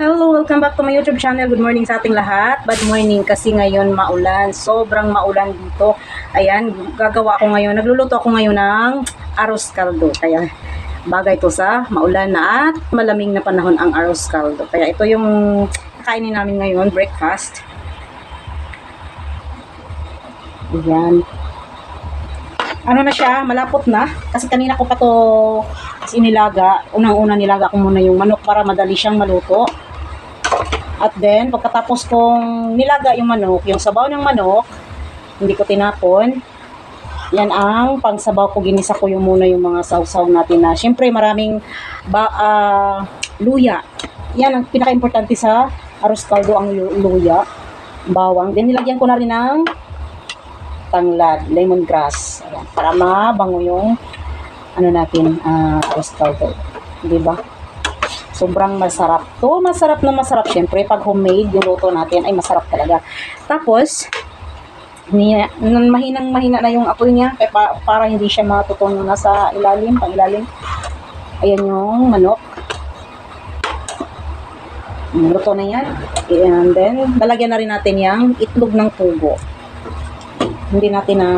Hello, welcome back to my YouTube channel. Good morning sa ating lahat. Bad morning kasi ngayon maulan. Sobrang maulan dito. Ayan, gagawa ako ngayon. Nagluluto ako ngayon ng arroz caldo. Kaya bagay to sa maulan na at malamig na panahon ang arroz caldo. Kaya ito yung kakainin namin ngayon, breakfast. Ayan. Ano na siya, malapot na. Kasi kanina ko pa to nilaga. Unang-una nilaga ko muna yung manok para madali siyang maluto. At then, pagkatapos kong nilaga yung manok, yung sabaw ng manok, hindi ko tinapon. Yan ang pangsabaw ko. Ginisa ko yung muna yung mga sausaw natin na syempre maraming luya. Yan ang pinaka-importante sa arroz caldo, ang luya, bawang. Then nilagyan ko na rin ng tanglad, lemongrass. Ayan, para mabango yung ano natin, arroz caldo. Diba? Sobrang masarap. To, masarap na masarap. Syempre, pag homemade, yung luto natin ay masarap talaga. Tapos, mahina na yung apoy niya kaya para hindi siya matutong na sa ilalim, pang ilalim. Ayan yung manok. Luto na yan. And then, lalagyan na rin natin yung itlog ng pugo. Hindi natin na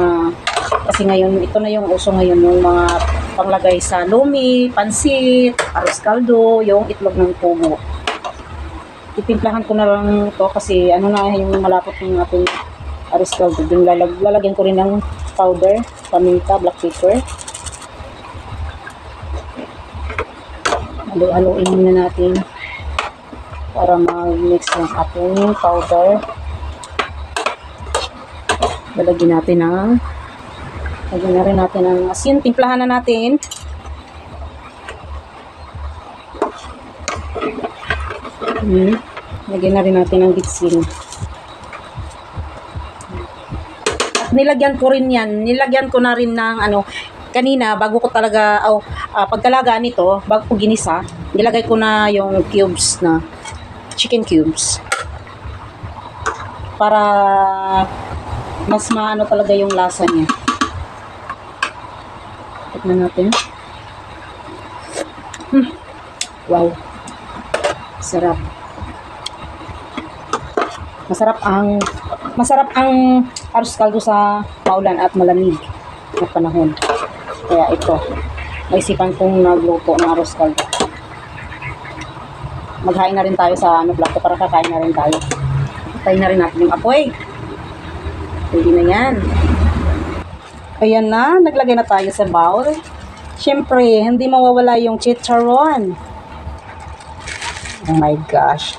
kasi ngayon, ito na yung uso ngayon yung mga panglagay sa lumi, pansit, arroz caldo, yung itlog ng pugo. Itimplahan ko na lang to kasi ano na yung malapot ng ating arroz caldo. Yung lalagyan ko rin ng powder, paminta, black pepper. Haluin muna natin para mag-mix ng ating powder. Lalagyan natin ng lagyan na rin natin ng asin. Timplahan na natin. Lagyan na rin natin ng bitsin. At nilagyan ko rin yan. Nilagyan ko na rin ng ano, kanina, bago ko talaga, pagkalaga nito, bago ko ginisa, nilagay ko na yung cubes na, chicken cubes. Para mas maano talaga yung lasa niya. Tignan natin. Wow. Sarap. Masarap ang arroz caldo sa maulan at malamig na panahon. Kaya ito, naisipan kong nagluto ng arroz caldo. Maghain na rin tayo sa plato para kakain na rin tayo. Tayo na rin natin yung apoy. Pwede na yan. Ayan na, naglagay na tayo sa bowl. Siyempre, hindi mawawala yung chicharon. Oh my gosh.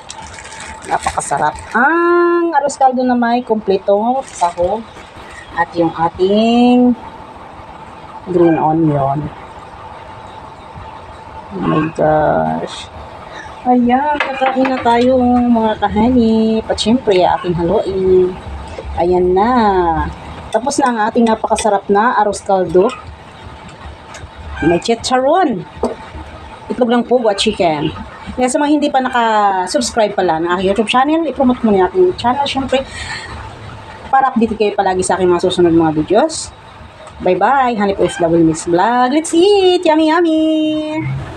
Napakasarap. Ang arroz caldo na may kumpletong sahog at yung ating green onion. Oh my gosh. Ayan, kakain na tayo mga kahanip. At siyempre, ating haluin. Ayan na. Tapos na ang ating napakasarap na arroz caldo. May chicharon, itlog ng pugo at chicken. Kaya sa mga hindi pa naka-subscribe pala ng aking YouTube channel, i-promote mo na aking channel syempre para update kayo palagi sa aking mga susunod mga videos. Bye bye, Hanip OFW Miss Vlog. Let's eat! Yummy yummy!